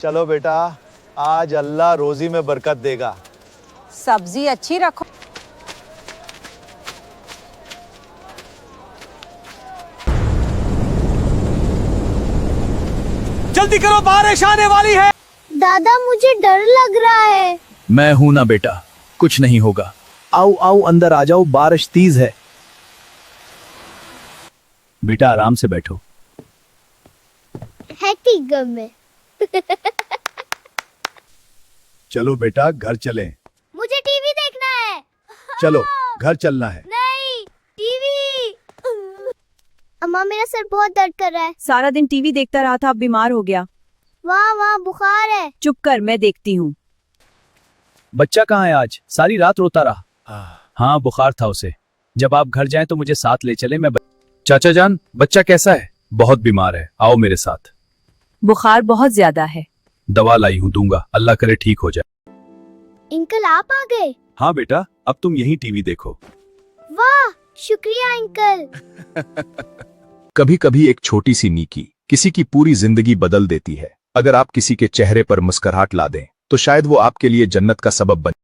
चलो बेटा, आज अल्लाह रोजी में बरकत देगा। सब्जी अच्छी रखो। जल्दी करो, बारिश आने वाली है। दादा मुझे डर लग रहा है। मैं हूं ना बेटा, कुछ नहीं होगा। आओ आओ अंदर आ जाओ, बारिश तेज है। बेटा आराम से बैठो। है ठीक गम में। चलो बेटा घर चलें। मुझे टीवी देखना है। चलो घर चलना है। नहीं, टीवी। अम्मा मेरा सर बहुत दर्द कर रहा है। सारा दिन टीवी देखता रहा था, अब बीमार हो गया। वाह वाह बुखार है। चुप कर, मैं देखती हूँ। बच्चा कहाँ है? आज सारी रात रोता रहा। हाँ बुखार था उसे। जब आप घर जाएं तो मुझे साथ ले चले। चाचा जान, बच्चा कैसा है? बहुत बीमार है, आओ मेरे साथ। बुखार बहुत ज्यादा है। दवा लाई हूँ, दूंगा, अल्लाह करे ठीक हो जाए। अंकल आप आ गए? हाँ बेटा, अब तुम यहीं टीवी देखो। वाह शुक्रिया अंकल। कभी कभी एक छोटी सी नीकी किसी की पूरी जिंदगी बदल देती है। अगर आप किसी के चेहरे पर मुस्कुराहट ला दें तो शायद वो आपके लिए जन्नत का सबब बने।